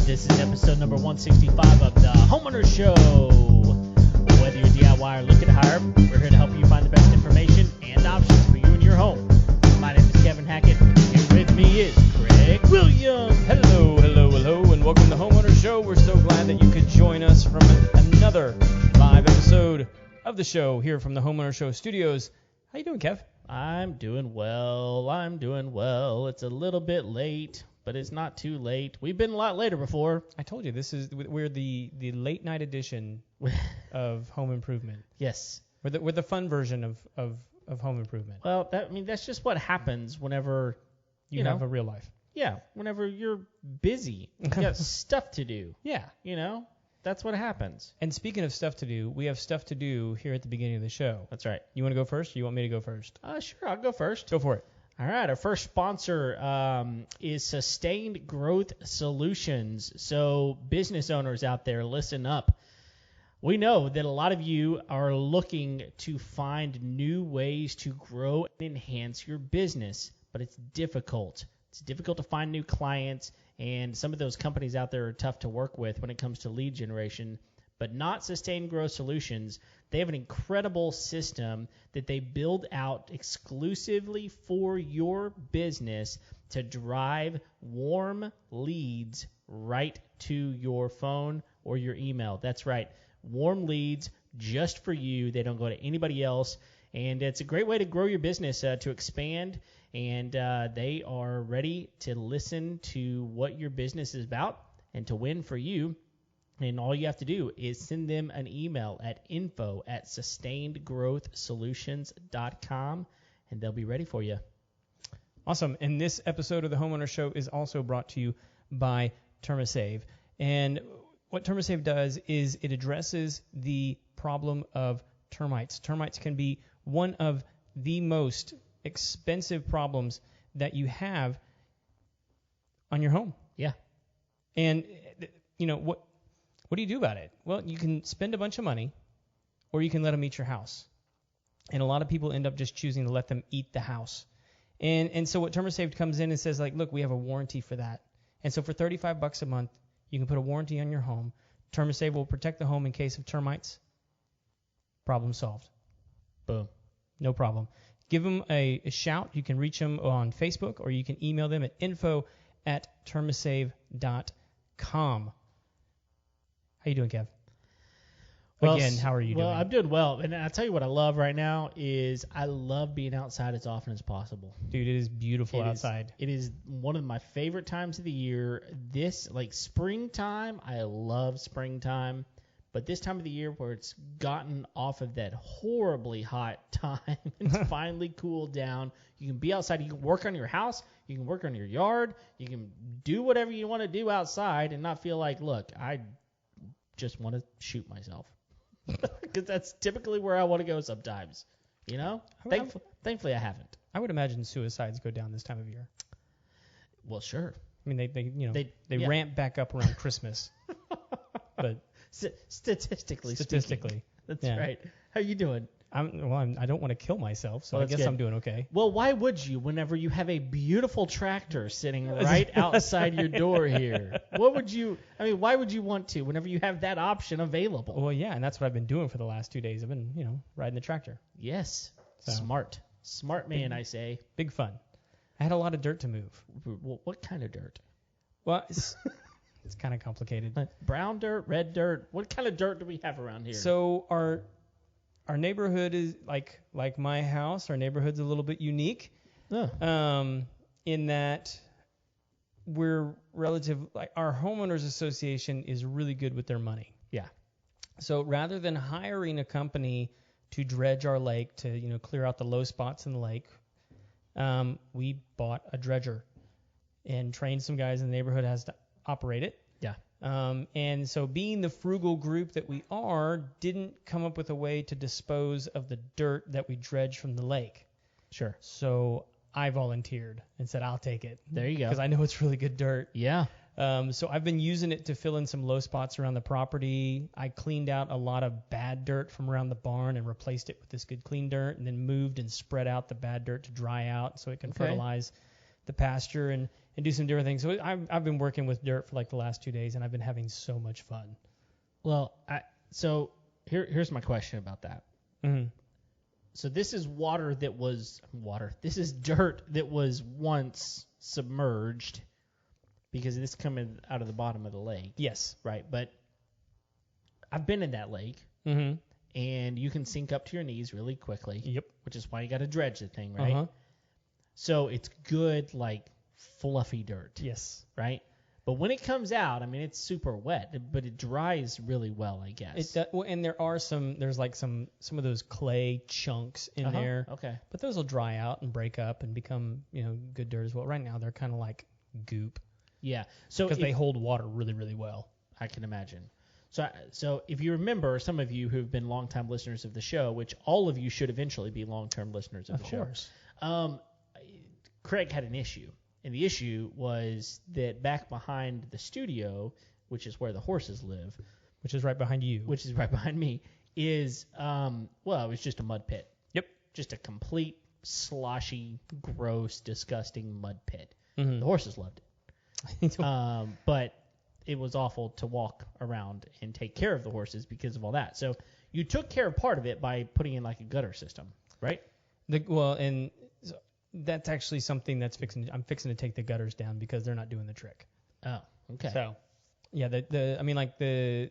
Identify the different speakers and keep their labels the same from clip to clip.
Speaker 1: This is episode number 165 of the Homeowners Show. Whether you're DIY or looking to hire, we're here to help you find the best information and options for you and your home. My name is Kevin Hackett. Here with me is Greg Williams.
Speaker 2: Hello, and welcome to Homeowners Show. We're so glad that you could join us from another live episode of the show here from the Homeowners Show studios. How you doing, Kev?
Speaker 1: I'm doing well. It's a little bit late, but it's not too late. We've been a lot later before.
Speaker 2: I told you we're the late night edition of Home Improvement.
Speaker 1: Yes.
Speaker 2: We're the fun version of Home Improvement.
Speaker 1: Well, that's just what happens whenever
Speaker 2: you have a real life.
Speaker 1: Yeah, whenever you're busy, you got stuff to do.
Speaker 2: Yeah.
Speaker 1: That's what happens.
Speaker 2: And speaking of stuff to do, we have stuff to do here at the beginning of the show.
Speaker 1: That's right.
Speaker 2: You want to go first or you want me to go first?
Speaker 1: Sure, I'll go first.
Speaker 2: Go for it.
Speaker 1: All right, our first sponsor is Sustained Growth Solutions. So business owners out there, listen up. We know that a lot of you are looking to find new ways to grow and enhance your business, but it's difficult. It's difficult to find new clients, and some of those companies out there are tough to work with when it comes to lead generation, but not Sustained Growth Solutions. They have an incredible system that they build out exclusively for your business to drive warm leads right to your phone or your email. That's right. Warm leads just for you. They don't go to anybody else. And it's a great way to grow your business, to expand. And they are ready to listen to what your business is about and to win for you. And all you have to do is send them an email at info@sustainedgrowthsolutions.com, and they'll be ready for you.
Speaker 2: Awesome. And this episode of the Homeowner Show is also brought to you by TermaSave. And what TermaSave does is it addresses the problem of termites. Termites can be one of the most expensive problems that you have on your home.
Speaker 1: Yeah.
Speaker 2: And, what do you do about it? Well, you can spend a bunch of money, or you can let them eat your house. And a lot of people end up just choosing to let them eat the house. And so what TermaSave comes in and says, look, we have a warranty for that. And so for $35 a month, you can put a warranty on your home. TermaSave will protect the home in case of termites. Problem solved.
Speaker 1: Boom.
Speaker 2: No problem. Give them a shout. You can reach them on Facebook, or you can email them at info@termasave.com. How you doing, Kev? Again, how are you doing?
Speaker 1: Well, I'm doing well. And I'll tell you what I love right now is I love being outside as often as possible.
Speaker 2: Dude, it is beautiful outside.
Speaker 1: It is one of my favorite times of the year. Springtime, I love springtime. But this time of the year where it's gotten off of that horribly hot time and it's finally cooled down, you can be outside. You can work on your house. You can work on your yard. You can do whatever you want to do outside and not feel like, look, I just want to shoot myself. Because that's typically where I want to go sometimes. Thankfully, I haven't.
Speaker 2: I would imagine suicides go down this time of year.
Speaker 1: Well, sure.
Speaker 2: I mean, they ramp back up around Christmas. But
Speaker 1: statistically. That's right. How you doing?
Speaker 2: I don't want to kill myself, so I guess I'm doing okay.
Speaker 1: Well, why would you whenever you have a beautiful tractor sitting right outside your door here? Why would you want to whenever you have that option available?
Speaker 2: Well, yeah, and that's what I've been doing for the last 2 days. I've been, riding the tractor.
Speaker 1: Yes. So. Smart man, I say.
Speaker 2: Big fun. I had a lot of dirt to move.
Speaker 1: Well, what kind of dirt?
Speaker 2: Well, it's kind of complicated.
Speaker 1: Brown dirt, red dirt. What kind of dirt do we have around here?
Speaker 2: So our neighborhood is like my house. Our neighborhood's a little bit unique, in that we're our homeowners association is really good with their money.
Speaker 1: Yeah.
Speaker 2: So rather than hiring a company to dredge our lake to clear out the low spots in the lake, we bought a dredger and trained some guys in the neighborhood as to operate it.
Speaker 1: Yeah.
Speaker 2: And so being the frugal group that we are, didn't come up with a way to dispose of the dirt that we dredge from the lake.
Speaker 1: Sure.
Speaker 2: So I volunteered and said, I'll take it.
Speaker 1: There you go.
Speaker 2: Because I know it's really good dirt.
Speaker 1: Yeah.
Speaker 2: So I've been using it to fill in some low spots around the property. I cleaned out a lot of bad dirt from around the barn and replaced it with this good clean dirt, and then moved and spread out the bad dirt to dry out so it can fertilize the pasture and do some different things. So I've been working with dirt for like the last 2 days, and I've been having so much fun.
Speaker 1: Well, here's my question about that.
Speaker 2: Mm-hmm.
Speaker 1: So this is This is dirt that was once submerged because it's coming out of the bottom of the lake.
Speaker 2: Yes.
Speaker 1: Right. But I've been in that lake,
Speaker 2: Mm-hmm.
Speaker 1: and you can sink up to your knees really quickly.
Speaker 2: Yep.
Speaker 1: Which is why you got to dredge the thing, right?
Speaker 2: Uh-huh.
Speaker 1: So it's good, like fluffy dirt.
Speaker 2: Yes.
Speaker 1: Right. But when it comes out, I mean, it's super wet, but it dries really well, I guess.
Speaker 2: And there's like some of those clay chunks in there.
Speaker 1: Okay.
Speaker 2: But those will dry out and break up and become, good dirt as well. Right now they're kind of like goop.
Speaker 1: Yeah. So
Speaker 2: because they hold water really, really well.
Speaker 1: I can imagine. So if you remember, some of you who've been longtime listeners of the show, which all of you should eventually be long-term listeners of the show. Of course. Craig had an issue. And the issue was that back behind the studio, which is where the horses live,
Speaker 2: which is right behind you,
Speaker 1: which is right behind me, is it was just a mud pit.
Speaker 2: Yep.
Speaker 1: Just a complete sloshy, gross, disgusting mud pit.
Speaker 2: Mm-hmm.
Speaker 1: The horses loved it. But it was awful to walk around and take care of the horses because of all that. So you took care of part of it by putting in like a gutter system, right?
Speaker 2: That's actually something I'm fixing to take the gutters down because they're not doing the trick.
Speaker 1: Oh, okay.
Speaker 2: So, yeah, the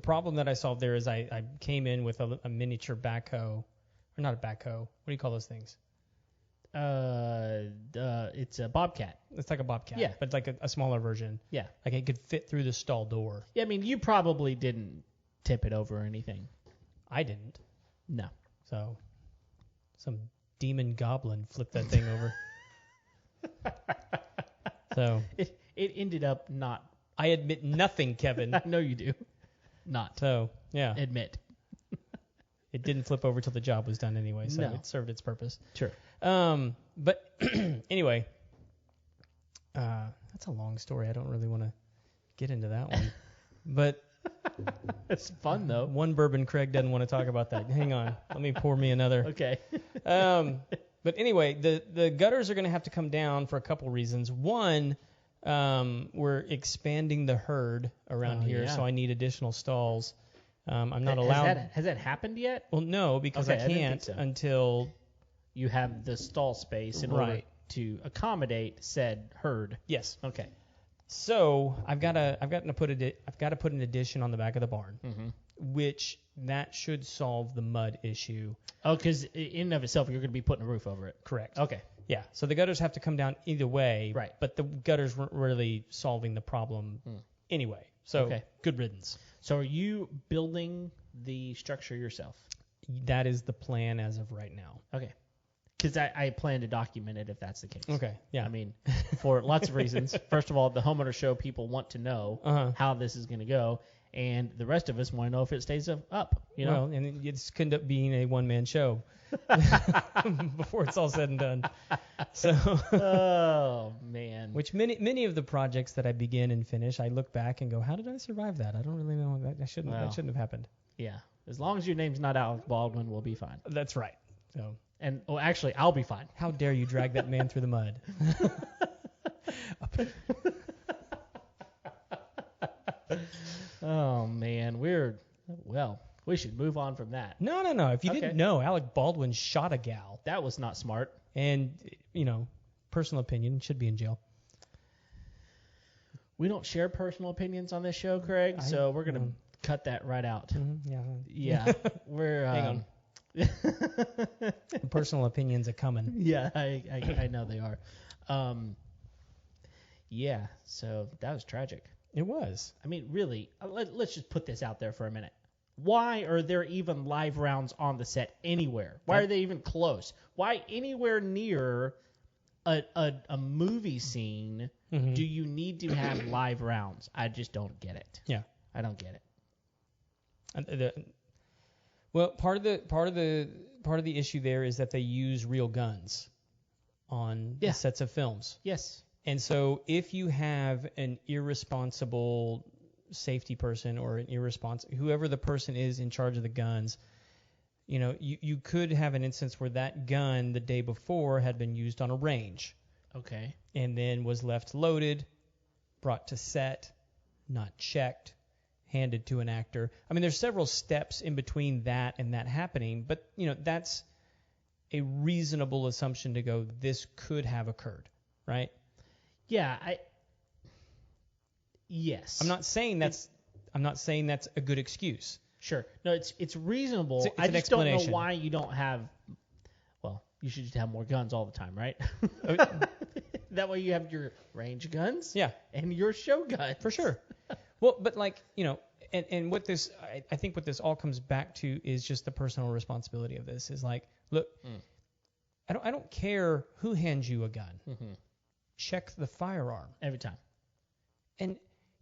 Speaker 2: problem that I solved there is I came in with a miniature backhoe, or not a backhoe. What do you call those things?
Speaker 1: It's a bobcat.
Speaker 2: It's like a bobcat.
Speaker 1: Yeah.
Speaker 2: But like a smaller version.
Speaker 1: Yeah.
Speaker 2: Like it could fit through the stall door.
Speaker 1: Yeah, I mean, you probably didn't tip it over or anything.
Speaker 2: I didn't.
Speaker 1: No.
Speaker 2: So, some demon goblin flipped that thing over. So
Speaker 1: it ended up not.
Speaker 2: I admit nothing, Kevin.
Speaker 1: I know you do. Not.
Speaker 2: So yeah.
Speaker 1: Admit.
Speaker 2: It didn't flip over till the job was done anyway, so it served its purpose.
Speaker 1: Sure.
Speaker 2: But anyway, that's a long story. I don't really want to get into that one. But
Speaker 1: it's fun though.
Speaker 2: One bourbon Craig doesn't want to talk about that. Hang on. Let me pour me another.
Speaker 1: Okay.
Speaker 2: But anyway, the gutters are going to have to come down for a couple reasons. One, we're expanding the herd around here, so I need additional stalls. I'm not allowed.
Speaker 1: Has that happened yet?
Speaker 2: Well, no, because I can't until
Speaker 1: you have the stall space in order to accommodate said herd.
Speaker 2: Yes.
Speaker 1: Okay.
Speaker 2: So I've got to put an addition on the back of the barn, which that should solve the mud issue.
Speaker 1: Oh, because in and of itself, you're going to be putting a roof over it.
Speaker 2: Correct.
Speaker 1: Okay.
Speaker 2: Yeah. So the gutters have to come down either way.
Speaker 1: Right.
Speaker 2: But the gutters weren't really solving the problem anyway. So good riddance.
Speaker 1: So are you building the structure yourself?
Speaker 2: That is the plan as of right now.
Speaker 1: Okay. Because I plan to document it if that's the case.
Speaker 2: Okay, yeah.
Speaker 1: I mean, for lots of reasons. First of all, the Homeowners Show people want to know how this is going to go, and the rest of us want to know if it stays up. You know?
Speaker 2: Well, and it's going to end up being a one-man show before it's all said and done. So,
Speaker 1: oh man.
Speaker 2: Which many of the projects that I begin and finish, I look back and go, how did I survive that? I don't really know. That shouldn't have happened.
Speaker 1: Yeah. As long as your name's not Alec Baldwin, we'll be fine.
Speaker 2: That's right. So.
Speaker 1: And actually, I'll be fine.
Speaker 2: How dare you drag that man through the mud?
Speaker 1: Oh man, we should move on from that.
Speaker 2: No. If you didn't know, Alec Baldwin shot a gal.
Speaker 1: That was not smart.
Speaker 2: And personal opinion, should be in jail.
Speaker 1: We don't share personal opinions on this show, Craig, so we're gonna cut that right out. Yeah. We're
Speaker 2: hang on. Personal opinions are coming.
Speaker 1: Yeah, I know they are. Yeah, so that was tragic.
Speaker 2: It was.
Speaker 1: I mean, really, let's just put this out there for a minute. Why are there even live rounds on the set anywhere? Why are they even close? Why anywhere near a movie scene do you need to have live rounds? I just don't get it.
Speaker 2: Yeah.
Speaker 1: I don't get
Speaker 2: it. Well, part of the issue there is that they use real guns on the sets of films.
Speaker 1: Yes.
Speaker 2: And so if you have an irresponsible safety person or whoever the person is in charge of the guns, you could have an instance where that gun the day before had been used on a range.
Speaker 1: Okay.
Speaker 2: And then was left loaded, brought to set, not checked, handed to an actor. I mean, there's several steps in between that and that happening, but that's a reasonable assumption to go, this could have occurred, right?
Speaker 1: Yeah, yes.
Speaker 2: I'm not saying that's a good excuse.
Speaker 1: Sure. No, it's reasonable.
Speaker 2: It's
Speaker 1: I just don't know why you don't have. Well, you should just have more guns all the time, right? That way you have your range guns.
Speaker 2: Yeah.
Speaker 1: And your show guns.
Speaker 2: For sure. Well, but and what this, I think what this all comes back to is just the personal responsibility of this. Is like, look, I don't care who hands you a gun. Mm-hmm. Check the firearm
Speaker 1: every time.
Speaker 2: And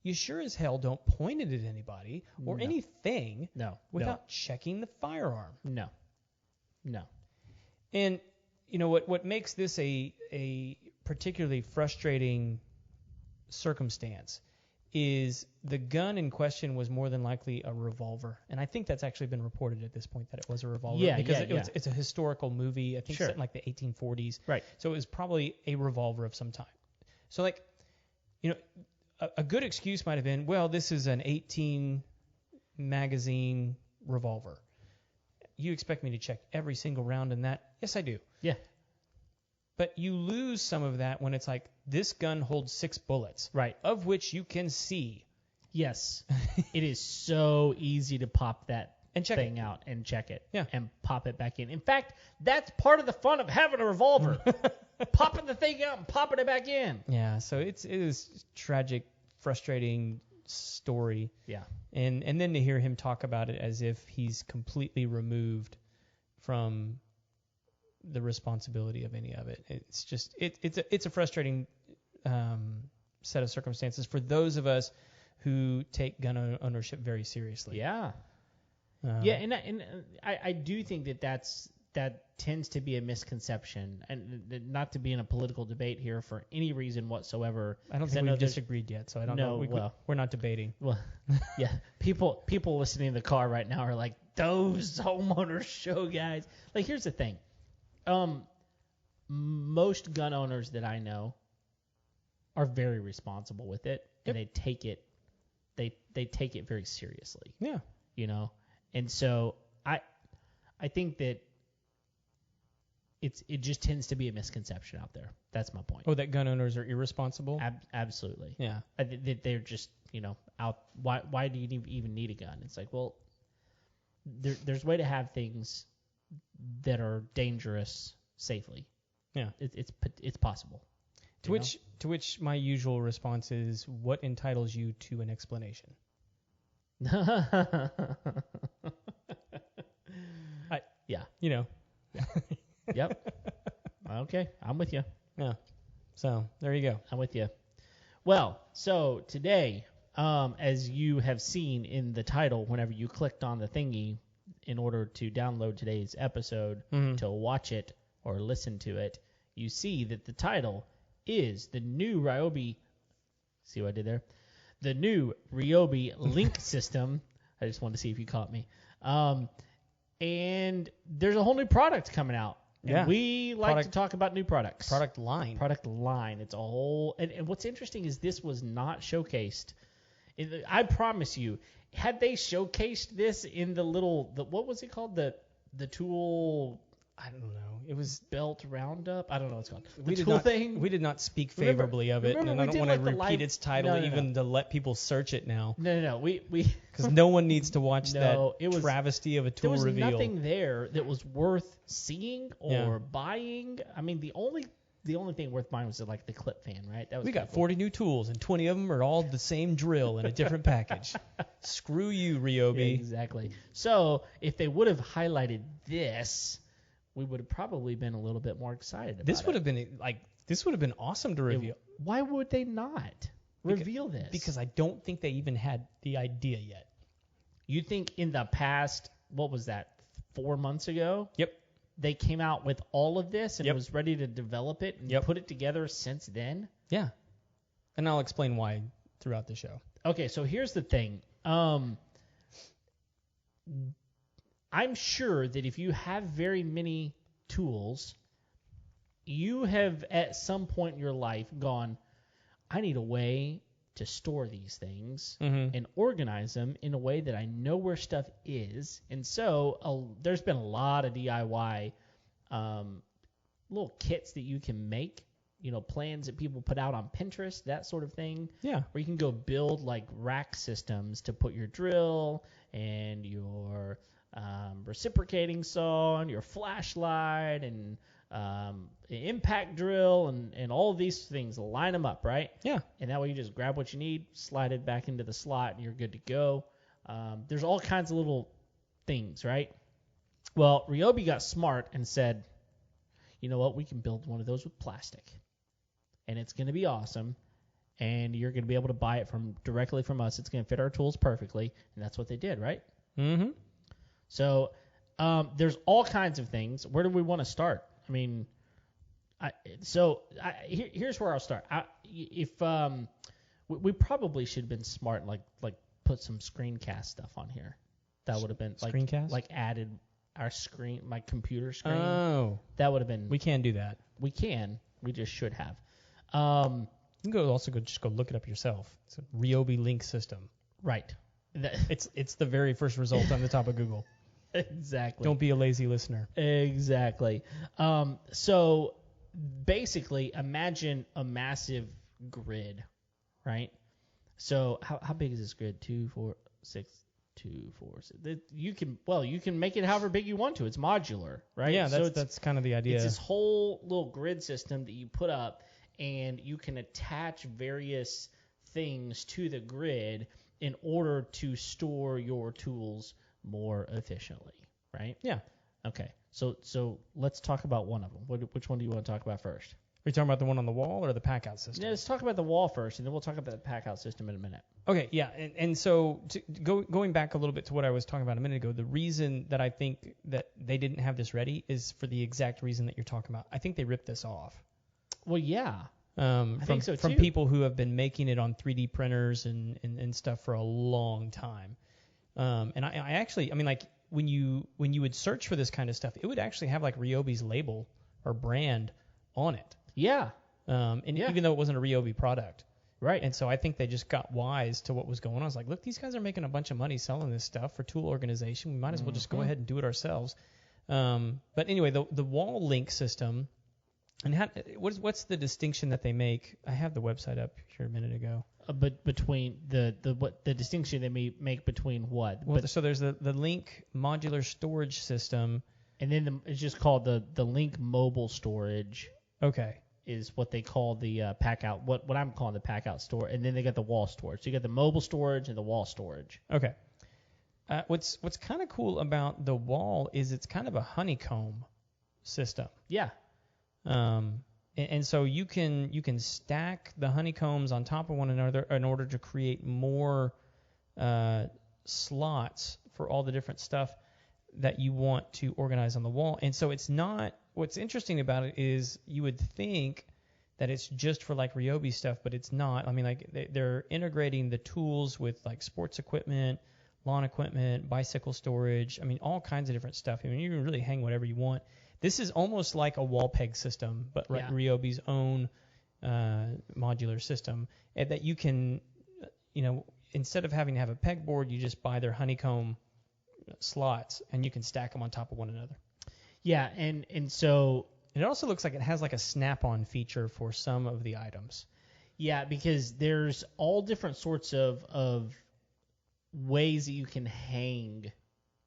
Speaker 2: you sure as hell don't point it at anybody or anything without checking the firearm.
Speaker 1: No.
Speaker 2: And what makes this a particularly frustrating circumstance is the gun in question was more than likely a revolver. And I think that's actually been reported at this point that it was a revolver. It's a historical movie, I think set in like the 1840s.
Speaker 1: Right.
Speaker 2: So it was probably a revolver of some type. So a good excuse might have been, well, this is an 18 magazine revolver. You expect me to check every single round in that? Yes, I do.
Speaker 1: Yeah.
Speaker 2: But you lose some of that when it's like, this gun holds 6 bullets.
Speaker 1: Right.
Speaker 2: Of which you can see.
Speaker 1: Yes. It is so easy to pop that
Speaker 2: and check
Speaker 1: thing out and check it.
Speaker 2: Yeah.
Speaker 1: And pop it back in. In fact, that's part of the fun of having a revolver. Popping the thing out and popping it back in.
Speaker 2: Yeah, so it is tragic, frustrating story.
Speaker 1: Yeah.
Speaker 2: And then to hear him talk about it as if he's completely removed from the responsibility of any of it. It's just it's a frustrating set of circumstances for those of us who take gun ownership very seriously.
Speaker 1: Yeah. And I do think that tends to be a misconception, and not to be in a political debate here for any reason whatsoever.
Speaker 2: I don't think we've disagreed yet, so I don't know. We're not debating.
Speaker 1: Well, yeah, people listening in the car right now are like, those Homeowners Show guys. Like, here's the thing. Most gun owners that I know are very responsible with it, and they take it very seriously.
Speaker 2: Yeah.
Speaker 1: And so I think that it just tends to be a misconception out there. That's my point.
Speaker 2: Oh, that gun owners are irresponsible?
Speaker 1: Absolutely.
Speaker 2: Yeah.
Speaker 1: They're just, out. Why do you even need a gun? It's like, well, there's a way to have things that are dangerous safely.
Speaker 2: Yeah.
Speaker 1: It's possible.
Speaker 2: To which my usual response is, what entitles you to an explanation?
Speaker 1: Yeah.
Speaker 2: Yeah.
Speaker 1: Yep. Okay, I'm with you.
Speaker 2: Yeah. So there you go.
Speaker 1: I'm with you. Well, so today, as you have seen in the title, whenever you clicked on the thingy in order to download today's episode to watch it or listen to it, you see that the title is the new Ryobi. See what I did there? The new Ryobi Link System. I just wanted to see if you caught me. And there's a whole new product coming out.
Speaker 2: Yeah.
Speaker 1: And we like to talk about new products.
Speaker 2: Product line.
Speaker 1: It's a whole. And what's interesting is this was not showcased. I promise you, had they showcased this in the what was it called? The tool.
Speaker 2: I don't know. It was
Speaker 1: belt roundout. I don't know what it's called.
Speaker 2: We did not speak favorably of it, and I don't want to repeat its title to let people search it now.
Speaker 1: No. We
Speaker 2: because no one needs to watch that travesty of a tool reveal.
Speaker 1: There was nothing there that was worth seeing or buying. I mean, the only thing worth buying was like the clip fan, right?
Speaker 2: We got 40 new tools, and 20 of them are all the same drill in a different package. Screw you, Ryobi.
Speaker 1: Yeah, exactly. So if they would have highlighted this, we would have probably been a little bit more excited about it.
Speaker 2: This would have been awesome to reveal.
Speaker 1: Why would they not reveal this?
Speaker 2: Because I don't think they even had the idea yet.
Speaker 1: You think in the past, what was that, 4 months ago?
Speaker 2: Yep.
Speaker 1: They came out with all of this and was ready to develop it and put it together since then?
Speaker 2: Yeah. And I'll explain why throughout the show.
Speaker 1: Okay, so here's the thing. I'm sure that if you have very many tools, you have at some point in your life gone, I need a way to store these things and organize them in a way that I know where stuff is. And so there's been a lot of DIY little kits that you can make, plans that people put out on Pinterest, that sort of thing.
Speaker 2: Yeah.
Speaker 1: Where you can go build like rack systems to put your drill and your reciprocating saw and your flashlight and impact drill and all of these things, line them up, right?
Speaker 2: Yeah.
Speaker 1: And that way you just grab what you need, slide it back into the slot, and you're good to go. There's all kinds of little things, right? Well, Ryobi got smart and said, you know what, we can build one of those with plastic. And it's going to be awesome. And you're going to be able to buy it directly from us. It's going to fit our tools perfectly. And that's what they did, right?
Speaker 2: Mm-hmm.
Speaker 1: So there's all kinds of things. Where do we want to start? I mean, here's where I'll start. We probably should have been smart and like put some screencast stuff on here. That would have been
Speaker 2: screencast?
Speaker 1: Like added our screen, my computer screen.
Speaker 2: Oh,
Speaker 1: that would have been.
Speaker 2: We can do that.
Speaker 1: We can. We just should have.
Speaker 2: You can just go look it up yourself. It's a Ryobi Link system.
Speaker 1: Right.
Speaker 2: It's the very first result on the top of Google.
Speaker 1: Exactly.
Speaker 2: Don't be a lazy listener.
Speaker 1: Exactly. So basically, imagine a massive grid, right? So how big is this grid? 2, 4, 6, 2, 4, 6. You can make it however big you want to. It's modular, right?
Speaker 2: Yeah, that's kind of the idea.
Speaker 1: It's this whole little grid system that you put up, and you can attach various things to the grid in order to store your tools more efficiently, right?
Speaker 2: Yeah.
Speaker 1: Okay. So let's talk about one of them. Which one do you want to talk about first?
Speaker 2: Are you talking about the one on the wall or the pack-out system?
Speaker 1: Yeah, let's talk about the wall first, and then we'll talk about the pack-out system in a minute.
Speaker 2: Okay, yeah, and so going back a little bit to what I was talking about a minute ago, the reason that I think that they didn't have this ready is for the exact reason that you're talking about. I think they ripped this off.
Speaker 1: Well, yeah. I think so, too.
Speaker 2: From people who have been making it on 3D printers and stuff for a long time. And I actually, like when you would search for this kind of stuff, it would actually have like Ryobi's label or brand on it.
Speaker 1: Yeah.
Speaker 2: Even though it wasn't a Ryobi product.
Speaker 1: Right.
Speaker 2: And so I think they just got wise to what was going on. I was like, look, these guys are making a bunch of money selling this stuff for tool organization. We might as well just go ahead and do it ourselves. But anyway, the wall link system, and what's the distinction that they make? I have the website up here a minute ago.
Speaker 1: But between the distinction they make between what?
Speaker 2: Well, so there's the Link modular storage system.
Speaker 1: And then it's just called the Link Mobile Storage.
Speaker 2: Okay.
Speaker 1: Is what they call the pack-out, what I'm calling the pack-out store. And then they got the wall storage. So you got the mobile storage and the wall storage.
Speaker 2: Okay. What's kind of cool about the wall is it's kind of a honeycomb system.
Speaker 1: Yeah.
Speaker 2: And so you can stack the honeycombs on top of one another in order to create more slots for all the different stuff that you want to organize on the wall. And so it's not, what's interesting about it is you would think that it's just for like Ryobi stuff, but it's not. They're integrating the tools with like sports equipment, lawn equipment, bicycle storage, all kinds of different stuff. You can really hang whatever you want. This is almost like a wall peg system, but like Ryobi's own modular system, and that you can, instead of having to have a pegboard, you just buy their honeycomb slots and you can stack them on top of one another.
Speaker 1: Yeah, and so
Speaker 2: it also looks like it has like a snap-on feature for some of the items.
Speaker 1: Yeah, because there's all different sorts of ways that you can hang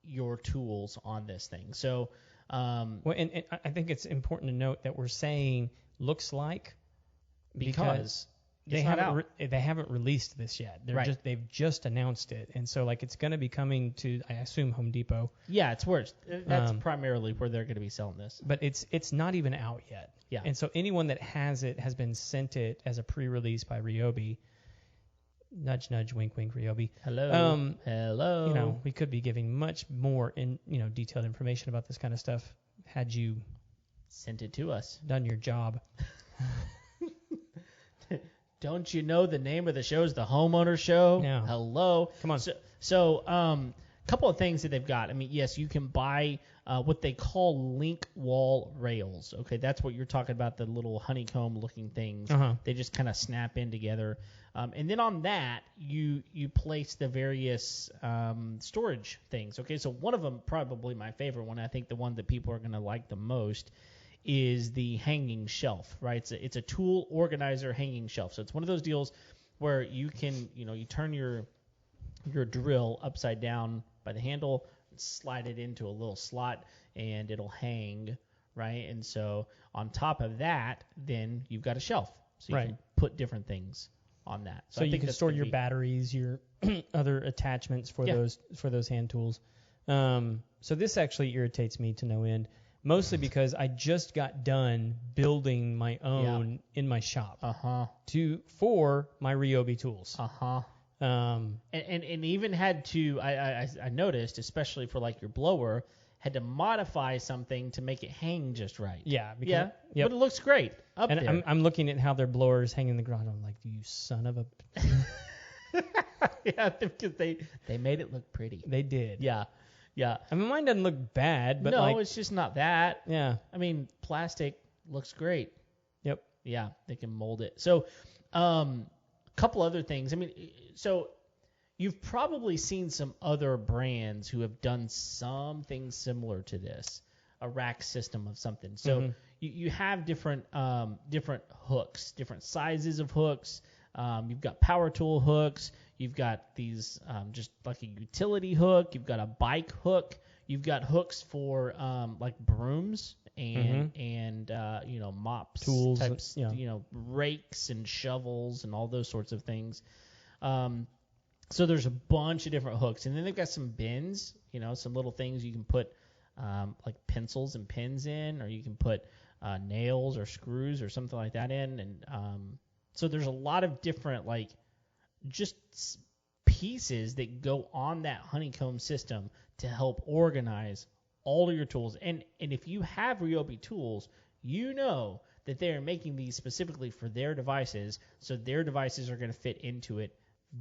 Speaker 1: your tools on this thing. So
Speaker 2: and I think it's important to note that we're saying looks like because they haven't released this yet. They've just announced it, and so like it's going to be coming to, I assume, Home Depot.
Speaker 1: Yeah, it's worse. That's primarily where they're going to be selling this.
Speaker 2: But it's not even out yet.
Speaker 1: Yeah.
Speaker 2: And so anyone that has it has been sent it as a pre-release by Ryobi. Nudge, nudge, wink, wink, Ryobi.
Speaker 1: Hello. Hello.
Speaker 2: We could be giving much more detailed information about this kind of stuff had you
Speaker 1: sent it to us,
Speaker 2: done your job.
Speaker 1: Don't you know the name of the show is the Homeowners Show?
Speaker 2: Yeah.
Speaker 1: Hello.
Speaker 2: Come on.
Speaker 1: So, couple of things that they've got. I mean, yes, you can buy what they call link wall rails. Okay, that's what you're talking about, the little honeycomb-looking things.
Speaker 2: Uh-huh.
Speaker 1: They just kind of snap in together. And then on that, you place the various storage things. Okay, so one of them, probably my favorite one, I think the one that people are going to like the most, is the hanging shelf, right? It's a tool organizer hanging shelf. So it's one of those deals where you can, you turn your drill upside down by the handle, slide it into a little slot, and it'll hang, right? And so on top of that, then you've got a shelf. So you can put different things on that.
Speaker 2: So you can store your batteries, your other attachments for those hand tools. So this actually irritates me to no end, mostly because I just got done building my own in my shop for my Ryobi tools.
Speaker 1: And even had to, I noticed, especially for like your blower, had to modify something to make it hang just right.
Speaker 2: Yeah.
Speaker 1: But it looks great up there.
Speaker 2: And I'm looking at how their blowers hang in the garage. I'm like, you son of a...
Speaker 1: Yeah, because they made it look pretty.
Speaker 2: They did.
Speaker 1: Yeah.
Speaker 2: I mean, mine doesn't look bad, but
Speaker 1: no, it's just not that.
Speaker 2: Yeah.
Speaker 1: I mean, plastic looks great.
Speaker 2: Yep.
Speaker 1: Yeah, they can mold it. So, couple other things. I mean, so you've probably seen some other brands who have done something similar to this, a rack system of something. So you have different hooks, different sizes of hooks. You've got power tool hooks. You've got these just like a utility hook. You've got a bike hook. You've got hooks for like brooms and mops,
Speaker 2: tools,
Speaker 1: types, rakes and shovels and all those sorts of things. So there's a bunch of different hooks, and then they've got some bins, some little things you can put like pencils and pins in, or you can put nails or screws or something like that in, and so there's a lot of different like just pieces that go on that honeycomb system to help organize all of your tools. And if you have Ryobi tools, you know that they are making these specifically for their devices, so their devices are going to fit into it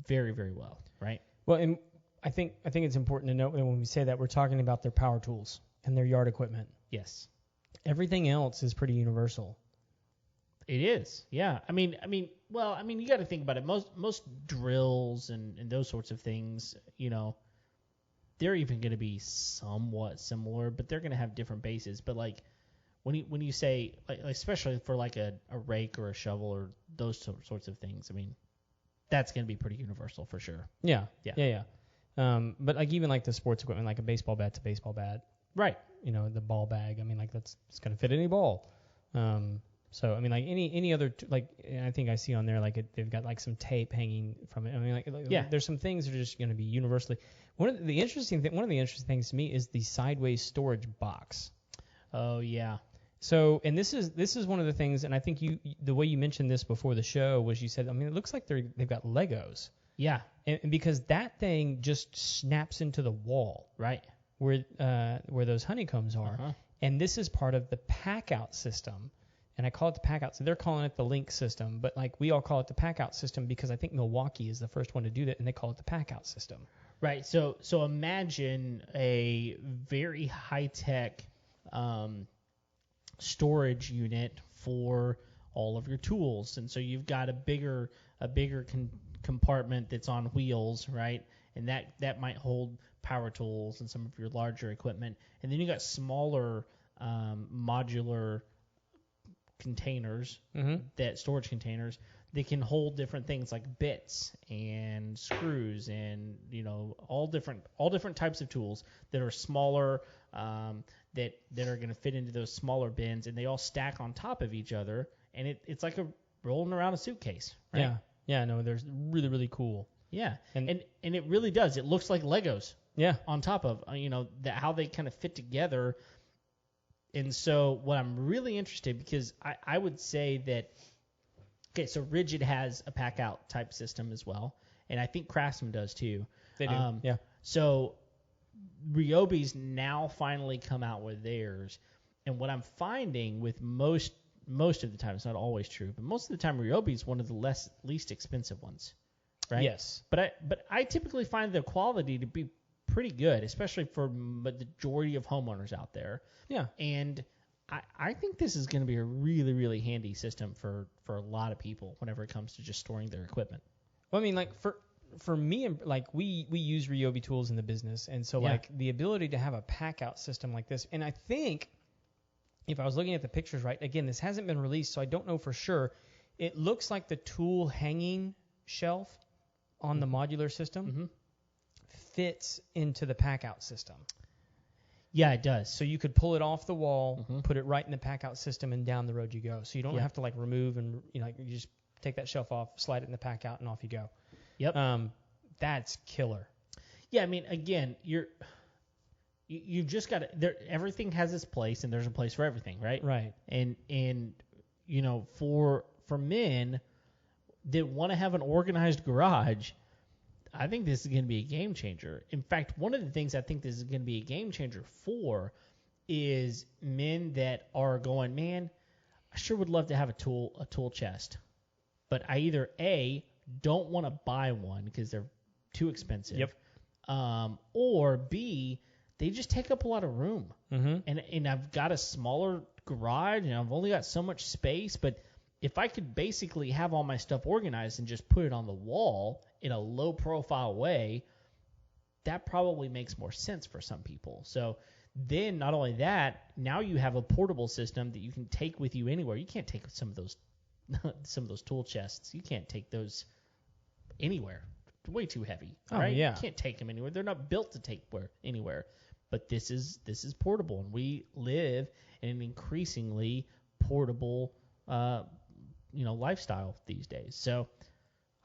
Speaker 1: very, very well, right?
Speaker 2: Well, and I think it's important to note that when we say that, we're talking about their power tools and their yard equipment.
Speaker 1: Yes.
Speaker 2: Everything else is pretty universal.
Speaker 1: It is, yeah. I mean, you got to think about it. Most drills and those sorts of things, they're even going to be somewhat similar, but they're going to have different bases. But like when you say, like, especially for like a rake or a shovel or those sorts of things, I mean, that's going to be pretty universal for sure.
Speaker 2: Yeah. But like even like the sports equipment, like a baseball bat's a baseball bat.
Speaker 1: Right.
Speaker 2: The ball bag. I mean, like it's going to fit any ball. So I mean, like any other I think I see on there like they've got like some tape hanging from it. I mean, there's some things that are just going to be universally. One of the interesting things to me is the sideways storage box.
Speaker 1: Oh yeah.
Speaker 2: So and this is one of the things, and I think the way you mentioned this before the show was you said, I mean, it looks like they've got Legos.
Speaker 1: Yeah.
Speaker 2: And because that thing just snaps into the wall,
Speaker 1: right,
Speaker 2: where those honeycombs are, and this is part of the pack out system. And I call it the pack out. So they're calling it the Link system, but like we all call it the pack out system because I think Milwaukee is the first one to do that, and they call it the pack out system.
Speaker 1: Right. So imagine a very high tech storage unit for all of your tools, and so you've got a bigger compartment that's on wheels, right? And that might hold power tools and some of your larger equipment, and then you got smaller modular containers, that storage containers, they can hold different things like bits and screws and all different types of tools that are smaller, that are going to fit into those smaller bins, and they all stack on top of each other, and it's like a rolling around a suitcase, right?
Speaker 2: Yeah, no, they're really, really cool.
Speaker 1: Yeah, and it really does. It looks like Legos.
Speaker 2: Yeah.
Speaker 1: On top of how they kind of fit together. And so what I'm really interested, because I would say that, okay, so Rigid has a pack out type system as well, and I think Craftsman does too.
Speaker 2: They do. Yeah.
Speaker 1: So Ryobi's now finally come out with theirs, and what I'm finding with most most of the time, it's not always true, but most of the time Ryobi is one of the least expensive ones, right?
Speaker 2: Yes.
Speaker 1: But I typically find the quality to be pretty good, especially for the majority of homeowners out there.
Speaker 2: Yeah.
Speaker 1: And I think this is going to be a really, really handy system for a lot of people whenever it comes to just storing their equipment.
Speaker 2: Well, I mean, like for me, like we use Ryobi tools in the business, and so like the ability to have a pack out system like this, and I think if I was looking at the pictures right, again, this hasn't been released, so I don't know for sure. It looks like the tool hanging shelf on the modular system fits into the pack out system.
Speaker 1: Yeah, it does.
Speaker 2: So you could pull it off the wall, put it right in the pack out system, and down the road you go. So you don't have to like remove and you just take that shelf off, slide it in the pack out, and off you go.
Speaker 1: Yep.
Speaker 2: That's killer. Yeah,
Speaker 1: I mean, again, you just got to. Everything has its place, and there's a place for everything, right?
Speaker 2: Right.
Speaker 1: And for men that want to have an organized garage, I think this is going to be a game changer. In fact, one of the things I think this is going to be a game changer for is men that are going, man, I sure would love to have a tool chest, but I either A, don't want to buy one because they're too expensive, or B, they just take up a lot of room. And I've got a smaller garage and I've only got so much space, but if I could basically have all my stuff organized and just put it on the wall in a low profile way, that probably makes more sense for some people. So then not only that, now you have a portable system that you can take with you anywhere. You can't take some of those tool chests. You can't take those anywhere. They're way too heavy, right?
Speaker 2: Yeah.
Speaker 1: You can't take them anywhere. They're not built to take anywhere. But this is portable, and we live in an increasingly portable lifestyle these days. So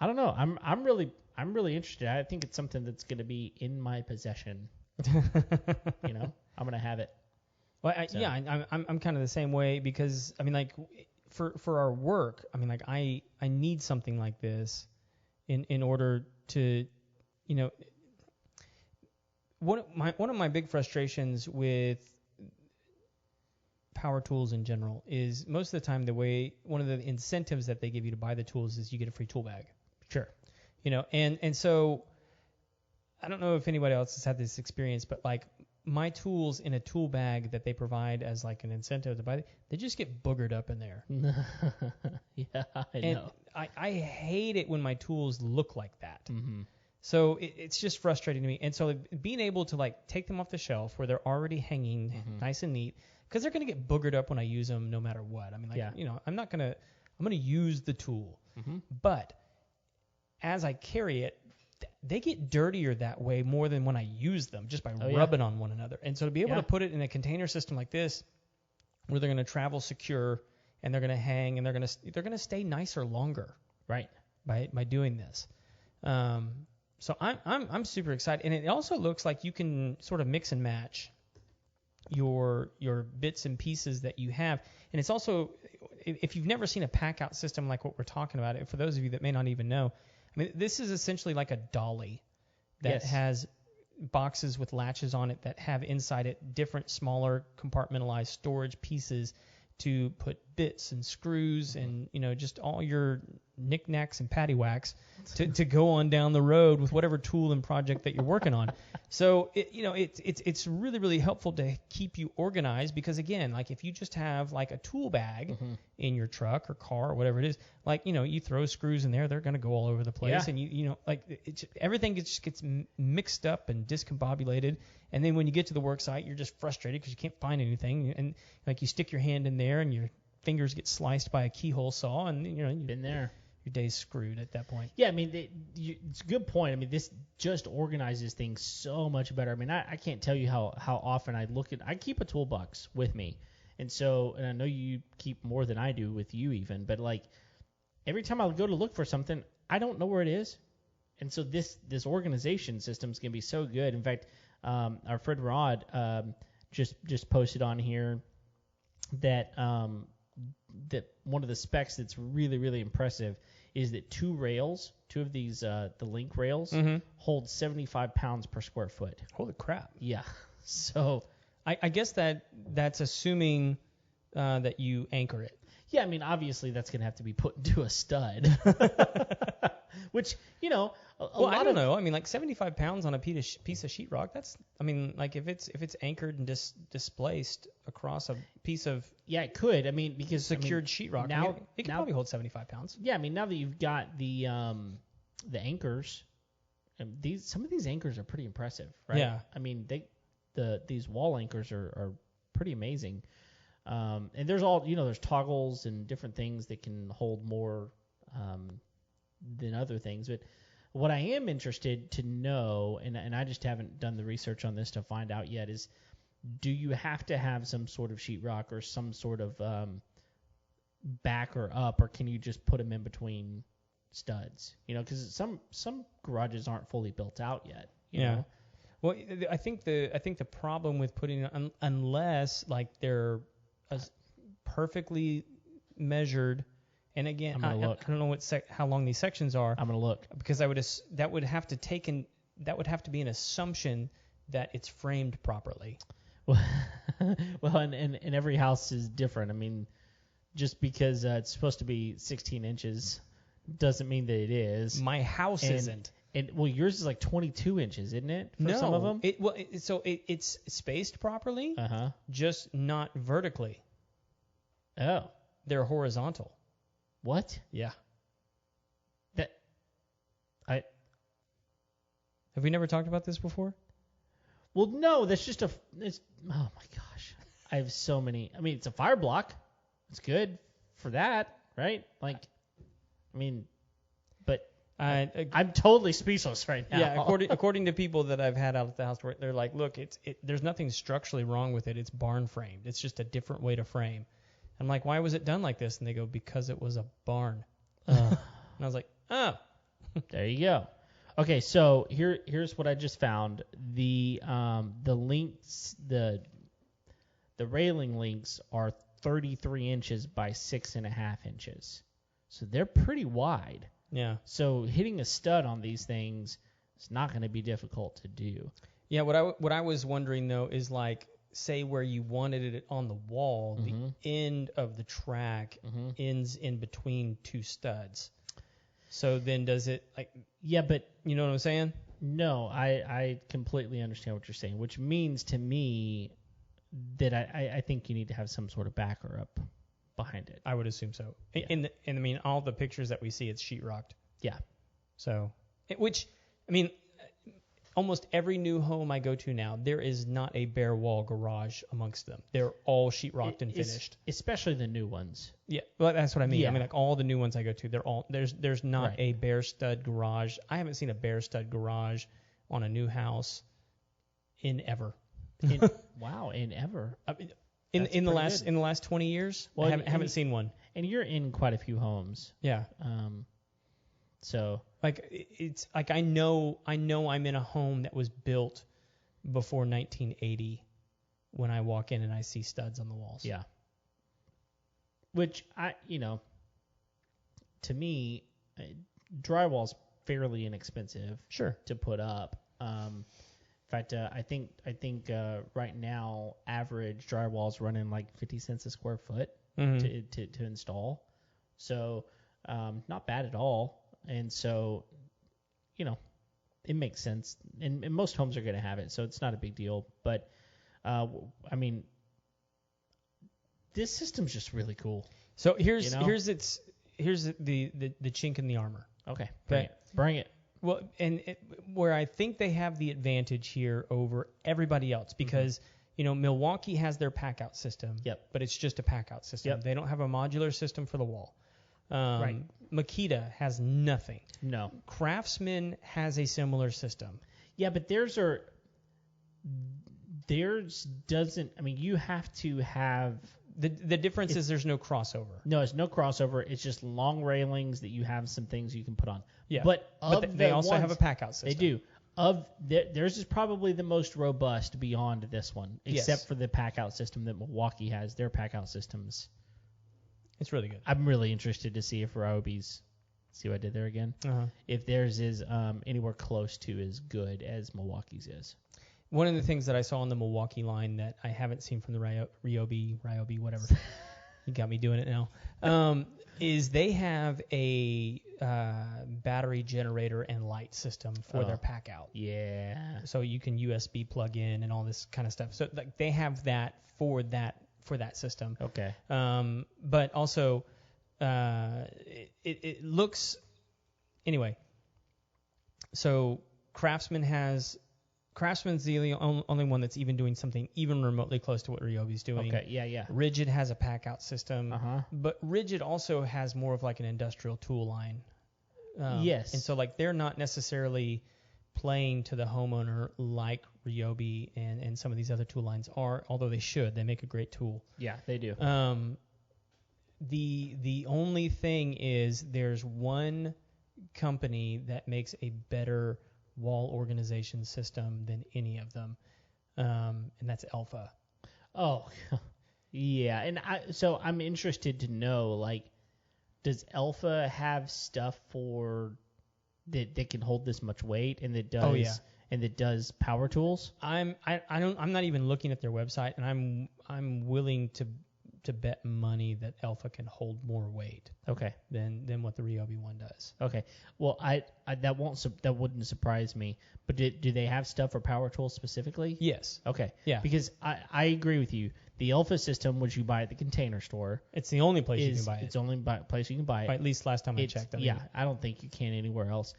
Speaker 1: I don't know. I'm really interested. I think it's something that's going to be in my possession. I'm going to have it.
Speaker 2: Well, I'm kind of the same way because I mean, like for our work, I mean, like I need something like this in order to, one of my big frustrations with power tools in general is most of the time one of the incentives that they give you to buy the tools is you get a free tool bag.
Speaker 1: Sure.
Speaker 2: And so I don't know if anybody else has had this experience, but like my tools in a tool bag that they provide as like an incentive to buy, they just get boogered up in there.
Speaker 1: Yeah, I know.
Speaker 2: I hate it when my tools look like that.
Speaker 1: Mm-hmm.
Speaker 2: So it's just frustrating to me. And so being able to like take them off the shelf where they're already hanging nice and neat, because they're going to get boogered up when I use them no matter what. I mean, I'm going to use the tool. But as I carry it, they get dirtier that way more than when I use them just by rubbing on one another. And so to be able to put it in a container system like this where they're going to travel secure and they're going to hang and they're going to stay nicer longer, right? By doing this. So I'm super excited. And it also looks like you can sort of mix and match your bits and pieces that you have. And it's also, if you've never seen a pack out system like what we're talking about, for those of you that may not even know, I mean, this is essentially like a dolly that has boxes with latches on it that have inside it different smaller compartmentalized storage pieces to put bits and screws and, just all your knickknacks and paddywhacks to go on down the road with whatever tool and project that you're working on. So, it's really, really helpful to keep you organized because, again, like if you just have like a tool bag in your truck or car or whatever it is, like, you throw screws in there, they're going to go all over the place. Yeah. And, everything just gets mixed up and discombobulated. And then when you get to the work site, you're just frustrated because you can't find anything. And like you stick your hand in there and your fingers get sliced by a keyhole saw and, you've
Speaker 1: been there.
Speaker 2: Your day's screwed at that point.
Speaker 1: Yeah, I mean, it's a good point. I mean, this just organizes things so much better. I mean, I can't tell you how often I keep a toolbox with me. And I know you keep more than I do with you even, but like every time I go to look for something, I don't know where it is. And so this organization system is going to be so good. In fact, our friend Rod just posted on here that that one of the specs that's really, really impressive is that two of these the link rails hold 75 pounds per square foot.
Speaker 2: Holy crap.
Speaker 1: Yeah. So
Speaker 2: I guess that's assuming that you anchor it.
Speaker 1: Yeah, I mean, obviously that's going to have to be put into a stud, which, you know,
Speaker 2: I don't know. I mean, like 75 pounds on a piece of sheetrock. That's, I mean, like if it's anchored and displaced across a piece of
Speaker 1: yeah, it could. I mean, because
Speaker 2: secured sheetrock,
Speaker 1: now
Speaker 2: it can probably hold 75 pounds.
Speaker 1: Yeah, I mean, now that you've got the anchors, some of these anchors are pretty impressive, right?
Speaker 2: Yeah.
Speaker 1: I mean, these wall anchors are pretty amazing. And there's there's toggles and different things that can hold more than other things. But what I am interested to know, and I just haven't done the research on this to find out yet, is do you have to have some sort of sheetrock or some sort of back or up, or can you just put them in between studs? You know, because some garages aren't fully built out yet. You know?
Speaker 2: Well, I think the problem with putting unless like they're perfectly measured, and again, I don't know how long these sections are.
Speaker 1: I'm gonna look
Speaker 2: because that would have to be an assumption that it's framed properly.
Speaker 1: Well, and every house is different. I mean, just because it's supposed to be 16 inches doesn't mean that it is.
Speaker 2: My house isn't.
Speaker 1: And well, yours is like 22 inches, isn't it? For some of them.
Speaker 2: It's spaced properly. Just not vertically.
Speaker 1: Oh.
Speaker 2: They're horizontal.
Speaker 1: What?
Speaker 2: Yeah.
Speaker 1: Have
Speaker 2: we never talked about this before?
Speaker 1: Well, no. That's just oh my gosh. I have so many. I mean, it's a fire block. It's good for that, right? Like, I mean, but I'm totally speechless right now.
Speaker 2: Yeah, according to people that I've had out at the house, they're like, look, there's nothing structurally wrong with it. It's barn framed. It's just a different way to frame. I'm like, why was it done like this? And they go, because it was a barn. And I was like, oh.
Speaker 1: There you go. Okay, so here's what I just found. The links, the railing links are 33 inches by 6.5 inches. So they're pretty wide.
Speaker 2: Yeah.
Speaker 1: So hitting a stud on these things is not going to be difficult to do.
Speaker 2: Yeah, what I was wondering though is like, say where you wanted it on the wall, the end of the track ends in between two studs. So then does it like?
Speaker 1: Yeah, but
Speaker 2: you know what I'm saying?
Speaker 1: No, I completely understand what you're saying, which means to me that I think you need to have some sort of backer up behind it.
Speaker 2: I would assume so.
Speaker 1: Yeah.
Speaker 2: And I mean, all the pictures that we see, it's sheetrocked.
Speaker 1: Yeah.
Speaker 2: So, which, I mean, almost every new home I go to now, there is not a bare wall garage amongst them. They're all sheetrocked and finished.
Speaker 1: Especially the new ones.
Speaker 2: Yeah, well, that's what I mean.
Speaker 1: Yeah.
Speaker 2: I mean, like all the new ones I go to, they're all there's not
Speaker 1: Right.
Speaker 2: a bare stud garage. I haven't seen a bare stud garage on a new house in ever.
Speaker 1: Wow, in ever.
Speaker 2: I mean, in the last 20 years,
Speaker 1: Well,
Speaker 2: I haven't seen one.
Speaker 1: And you're in quite a few homes.
Speaker 2: Yeah.
Speaker 1: So
Speaker 2: like it's like I know I'm in a home that was built before 1980 when I walk in and I see studs on the walls.
Speaker 1: yeah. Which to me, drywall's fairly inexpensive.
Speaker 2: Sure.
Speaker 1: To put up. In fact, I think right now average drywall's running like 50 cents a square foot to install. So not bad at all. And so, it makes sense. And most homes are going to have it, so it's not a big deal. But, I mean, this system's just really cool.
Speaker 2: So here's the chink in the armor.
Speaker 1: Okay. Bring it.
Speaker 2: Well, and where I think they have the advantage here over everybody else because, Milwaukee has their pack-out system.
Speaker 1: Yep.
Speaker 2: But it's just a pack-out system.
Speaker 1: Yep.
Speaker 2: They don't have a modular system for the wall.
Speaker 1: Right.
Speaker 2: Makita has nothing.
Speaker 1: No.
Speaker 2: Craftsman has a similar system.
Speaker 1: Yeah, but theirs doesn't. I mean, you have to have.
Speaker 2: The difference is there's no crossover.
Speaker 1: No, it's no crossover. It's just long railings that you have some things you can put on.
Speaker 2: Yeah.
Speaker 1: But
Speaker 2: they also have a pack-out system.
Speaker 1: They do. Theirs is probably the most robust beyond this one, except for the pack-out system that Milwaukee has. Their pack-out systems.
Speaker 2: It's really good.
Speaker 1: I'm really interested to see if Ryobi's. See what I did there again? If theirs is anywhere close to as good as Milwaukee's is.
Speaker 2: One of the things that I saw on the Milwaukee line that I haven't seen from the Ryobi, whatever, You got me doing it now. Is they have a battery generator and light system for their pack out.
Speaker 1: Yeah.
Speaker 2: So you can USB plug in and all this kind of stuff. So like they have that for that system.
Speaker 1: Okay.
Speaker 2: But also it looks anyway. So Craftsman's the only one that's even doing something even remotely close to what Ryobi's doing.
Speaker 1: Okay. Yeah.
Speaker 2: Rigid has a pack out system.
Speaker 1: Uh-huh.
Speaker 2: But Rigid also has more of like an industrial tool line.
Speaker 1: Yes.
Speaker 2: And so like they're not necessarily playing to the homeowner like Ryobi and some of these other tool lines are, although they should. They make a great tool.
Speaker 1: Yeah, they do.
Speaker 2: The only thing is there's one company that makes a better wall organization system than any of them, and that's Alpha.
Speaker 1: Oh, yeah. And so I'm interested to know, like, does Alpha have stuff for that can hold this much weight and that does and that does power tools?
Speaker 2: I'm not even looking at their website, and I'm willing to bet money that Alpha can hold more weight.
Speaker 1: Okay.
Speaker 2: Than what the Ryobi one does.
Speaker 1: Okay. Well, that wouldn't surprise me. But do they have stuff for power tools specifically?
Speaker 2: Yes.
Speaker 1: Okay.
Speaker 2: Yeah.
Speaker 1: Because I agree with you. The Alpha system, which you buy at the Container Store,
Speaker 2: it's the only place you can buy it.
Speaker 1: It's the only place you can buy it.
Speaker 2: At least last time I checked.
Speaker 1: I don't think you can anywhere else.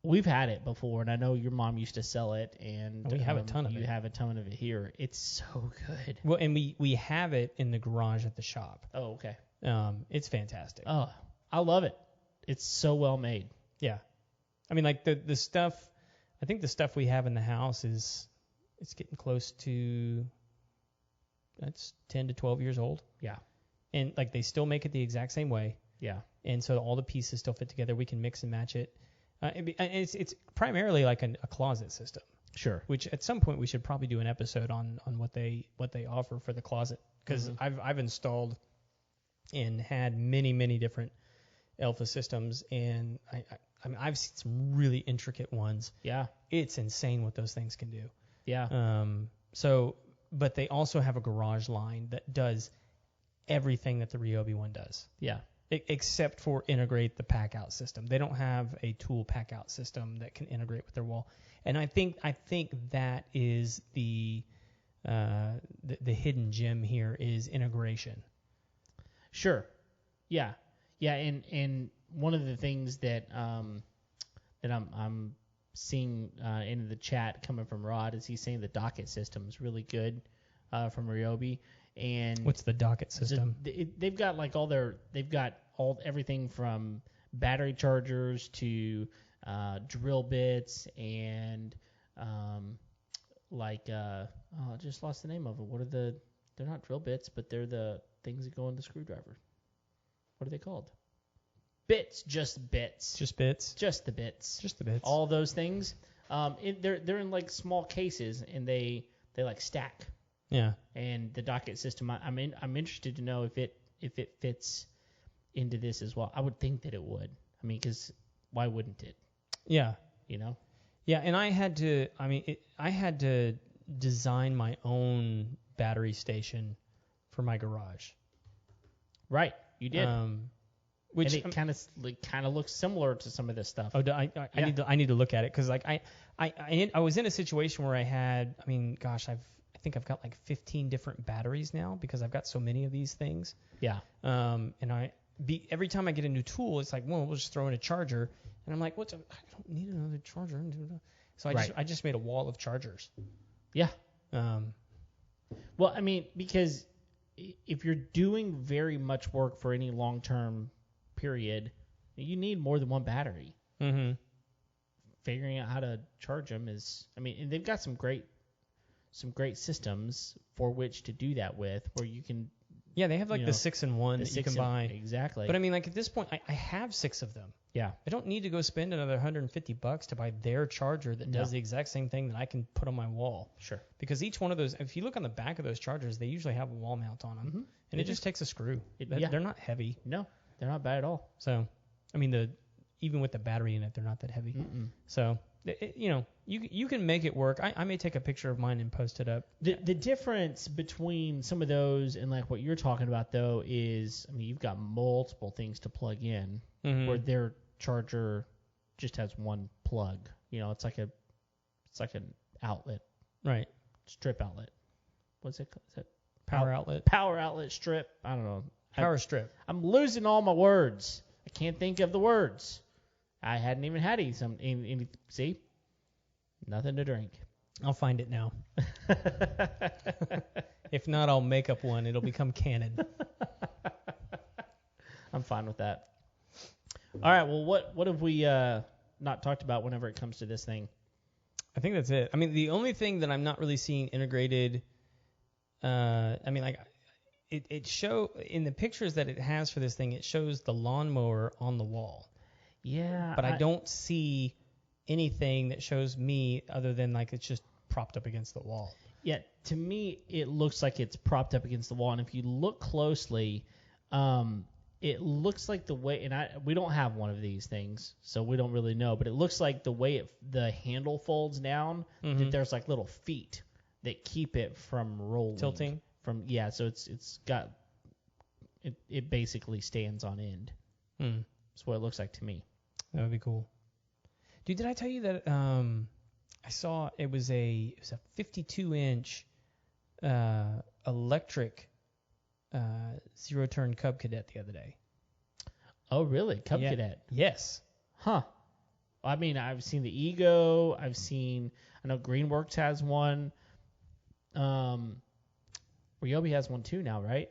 Speaker 1: We've had it before, and I know your mom used to sell it, and
Speaker 2: we have a ton of it.
Speaker 1: You have a ton of it here. It's so good.
Speaker 2: Well, and we have it in the garage at the shop.
Speaker 1: Oh, okay.
Speaker 2: It's fantastic.
Speaker 1: Oh, I love it. It's so well made.
Speaker 2: Yeah. I mean, like the stuff, I think the stuff we have in the house it's getting close to, that's 10 to 12 years old.
Speaker 1: Yeah.
Speaker 2: And like they still make it the exact same way.
Speaker 1: Yeah.
Speaker 2: And so all the pieces still fit together. We can mix and match it. It's primarily like a closet system.
Speaker 1: Sure.
Speaker 2: Which at some point we should probably do an episode on what they offer for the closet, because I've installed and had many different Alpha systems, and I mean I've seen some really intricate ones.
Speaker 1: Yeah.
Speaker 2: It's insane what those things can do.
Speaker 1: Yeah.
Speaker 2: But they also have a garage line that does everything that the Ryobi one does.
Speaker 1: Yeah.
Speaker 2: Except for integrate the pack out system. They don't have a tool pack out system that can integrate with their wall. And I think that is the hidden gem here is integration.
Speaker 1: Sure. Yeah. Yeah, and one of the things that I'm seeing in the chat coming from Rod is he's saying the docket system is really good from Ryobi. And
Speaker 2: what's the docket system?
Speaker 1: They've got like everything from battery chargers to drill bits and I just lost the name of it. They're not drill bits, but they're the things that go in the screwdriver. What are they called? Bits, just bits.
Speaker 2: Just bits?
Speaker 1: Just the bits.
Speaker 2: Just the bits.
Speaker 1: All those things. They're in like small cases and they like stack.
Speaker 2: Yeah.
Speaker 1: And the docket system, I'm interested to know if it fits into this as well. I would think that it would. I mean, because why wouldn't it?
Speaker 2: Yeah.
Speaker 1: You know?
Speaker 2: Yeah, and I had to design my own battery station for my garage.
Speaker 1: Right, you did.
Speaker 2: Which
Speaker 1: and it kind of looks similar to some of this stuff.
Speaker 2: Oh, I need to look at it, because like I was in a situation where I had, I mean, gosh, I think I've got like 15 different batteries now because I've got so many of these things.
Speaker 1: Yeah.
Speaker 2: And every time I get a new tool, it's like, well, we'll just throw in a charger, and I'm like, I don't need another charger. So I just made a wall of chargers.
Speaker 1: Yeah. Well, I mean, because if you're doing very much work for any long-term period, you need more than one battery.
Speaker 2: Mm-hmm.
Speaker 1: Figuring out how to charge them is, I mean, and they've got some great systems for which to do that with, where you can.
Speaker 2: Yeah, they have like the 6-in-1 that you can buy.
Speaker 1: Exactly.
Speaker 2: But I mean, like at this point, I have 6 of them.
Speaker 1: Yeah.
Speaker 2: I don't need to go spend another $150 to buy their charger that does the exact same thing that I can put on my wall.
Speaker 1: Sure.
Speaker 2: Because each one of those, if you look on the back of those chargers, they usually have a wall mount on them, and it just takes a screw. They're not heavy.
Speaker 1: No, they're not bad at all.
Speaker 2: So, I mean, even with the battery in it, they're not that heavy.
Speaker 1: Mm-mm.
Speaker 2: So, You can make it work. I may take a picture of mine and post it up.
Speaker 1: The difference between some of those and like what you're talking about though is, I mean, you've got multiple things to plug in, where their charger just has one plug. It's like an outlet,
Speaker 2: right?
Speaker 1: Strip outlet. What's it called? Is it
Speaker 2: power outlet?
Speaker 1: Power outlet strip. I don't know.
Speaker 2: Power strip.
Speaker 1: I'm losing all my words. I can't think of the words. I hadn't even had any. See, nothing to drink.
Speaker 2: I'll find it now. If not, I'll make up one. It'll become canon.
Speaker 1: I'm fine with that. All right. Well, what have we not talked about whenever it comes to this thing?
Speaker 2: I think that's it. I mean, the only thing that I'm not really seeing integrated, it show in the pictures that it has for this thing, it shows the lawnmower on the wall.
Speaker 1: Yeah.
Speaker 2: But I don't see anything that shows me other than like it's just propped up against the wall.
Speaker 1: Yeah, to me, it looks like it's propped up against the wall. And if you look closely, it looks like the way, and we don't have one of these things, so we don't really know, but it looks like the way the handle folds down, that there's like little feet that keep it from rolling.
Speaker 2: Tilting?
Speaker 1: So it's got, it basically stands on end. That's what it looks like to me.
Speaker 2: That would be cool. Dude, did I tell you that I saw it was a 52-inch electric zero-turn Cub Cadet the other day.
Speaker 1: Oh, really? Cub Cadet?
Speaker 2: Yes.
Speaker 1: Huh. I mean, I've seen the Ego. I know Greenworks has one. Ryobi has one too now, right?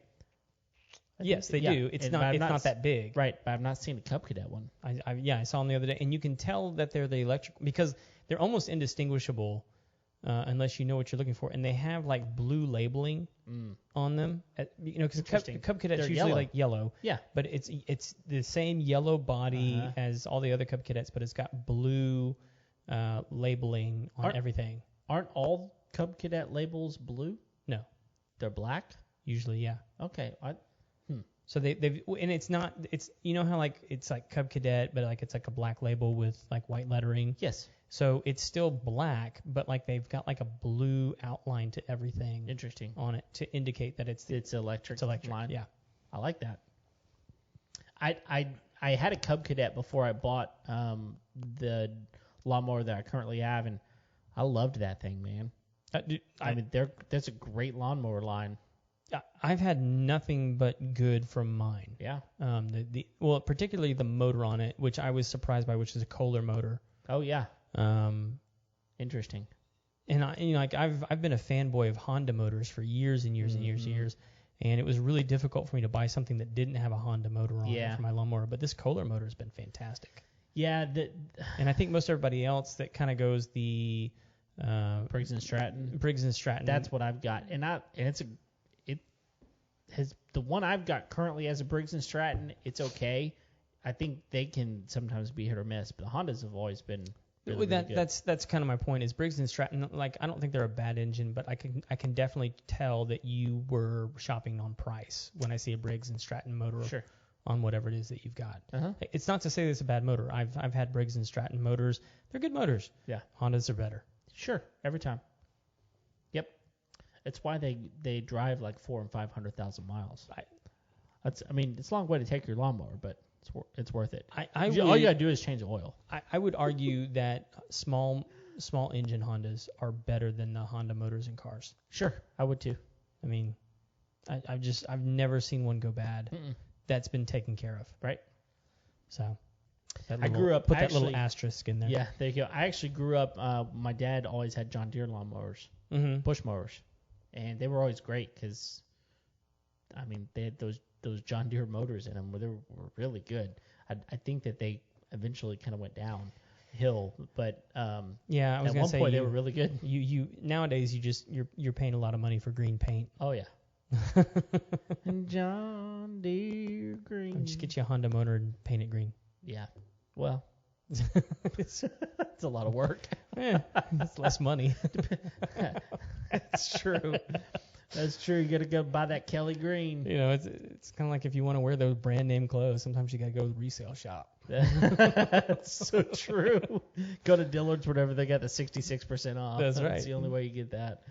Speaker 2: Yes, they do. It's not that big.
Speaker 1: Right, but I've not seen a Cub Cadet one.
Speaker 2: I saw them the other day, and you can tell that they're the electric because they're almost indistinguishable unless you know what you're looking for, and they have like blue labeling on them. Because Cub Cadet's usually
Speaker 1: yellow.
Speaker 2: like yellow.
Speaker 1: Yeah,
Speaker 2: but it's the same yellow body as all the other Cub Cadets, but it's got blue labeling on everything. Aren't
Speaker 1: all Cub Cadet labels blue?
Speaker 2: No,
Speaker 1: they're black.
Speaker 2: Usually, yeah.
Speaker 1: Okay.
Speaker 2: So they've and it's how like it's like Cub Cadet, but like it's like a black label with like white lettering.
Speaker 1: Yes.
Speaker 2: So it's still black, but like they've got like a blue outline to everything.
Speaker 1: Interesting.
Speaker 2: On it to indicate that it's
Speaker 1: electric.
Speaker 2: It's electric.
Speaker 1: Line.
Speaker 2: Yeah.
Speaker 1: I like that. I had a Cub Cadet before I bought the lawnmower that I currently have, and I loved that thing, man. There's a great lawnmower line.
Speaker 2: I've had nothing but good from mine.
Speaker 1: Yeah.
Speaker 2: Particularly the motor on it, which I was surprised by, which is a Kohler motor.
Speaker 1: Oh yeah. Interesting.
Speaker 2: And I've been a fanboy of Honda motors for years and years and years and years, and it was really difficult for me to buy something that didn't have a Honda motor on it for my lawnmower. But this Kohler motor has been fantastic.
Speaker 1: Yeah.
Speaker 2: And I think most everybody else that kind of goes the
Speaker 1: Briggs & Stratton.
Speaker 2: Briggs & Stratton.
Speaker 1: That's what I've got, the one I've got currently as a Briggs & Stratton, it's okay. I think they can sometimes be hit or miss, but the Hondas have always been really good.
Speaker 2: That's kind of my point. Is Briggs & Stratton, like, I don't think they're a bad engine, but I can definitely tell that you were shopping on price when I see a Briggs & Stratton motor on whatever it is that you've got. It's not to say that it's a bad motor. I've had Briggs & Stratton motors. They're good motors.
Speaker 1: Yeah.
Speaker 2: Hondas are better.
Speaker 1: Sure, every time. Yep. It's why they drive like 400,000 and 500,000 miles. It's a long way to take your lawnmower, but it's worth it. All you gotta do is change the oil.
Speaker 2: I would argue that small engine Hondas are better than the Honda motors in cars.
Speaker 1: Sure, I would too.
Speaker 2: I mean, I've never seen one go bad. That's been taken care of, right? So.
Speaker 1: I grew up.
Speaker 2: Put that little asterisk in there.
Speaker 1: Yeah, there you go. I actually grew up. My dad always had John Deere lawnmowers, push mowers, and they were always great because, they had those John Deere motors in them where they were really good. I think that they eventually kind of went downhill, but
Speaker 2: I was
Speaker 1: at
Speaker 2: gonna
Speaker 1: one
Speaker 2: say
Speaker 1: point they were really good.
Speaker 2: You nowadays you're paying a lot of money for green paint.
Speaker 1: Oh yeah. And John Deere green.
Speaker 2: Just get you a Honda motor and paint it green.
Speaker 1: Yeah. Well, it's a lot of work.
Speaker 2: It's less money.
Speaker 1: It's true. That's true. You got to go buy that Kelly Green.
Speaker 2: You know, it's kind of like if you want to wear those brand name clothes, sometimes you got to go to the resale shop.
Speaker 1: That's so true. Go to Dillard's, whatever, they got the 66% off.
Speaker 2: That's right.
Speaker 1: That's the only way you get that.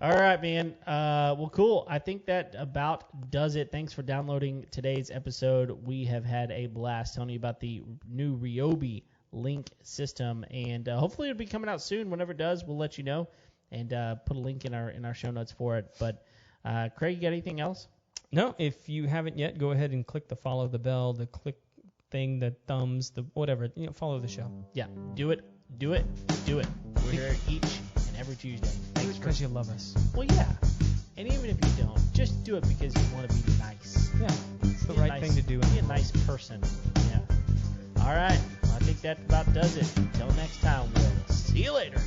Speaker 1: All right, man. Well, cool. I think that about does it. Thanks for downloading today's episode. We have had a blast telling you about the new Ryobi Link system, and hopefully it'll be coming out soon. Whenever it does, we'll let you know and put a link in our show notes for it. But Craig, you got anything else? No. If you haven't yet, go ahead and click the follow the bell, the click thing, the thumbs, the whatever. You know, follow the show. Yeah, do it. We're here each and every Tuesday. Thanks because you love us. Well, yeah. And even if you don't, just do it because you want to be nice. Yeah, it's the right thing to do. Be a nice person. Yeah. All right. Well, I think that about does it. Until next time, we'll see you later.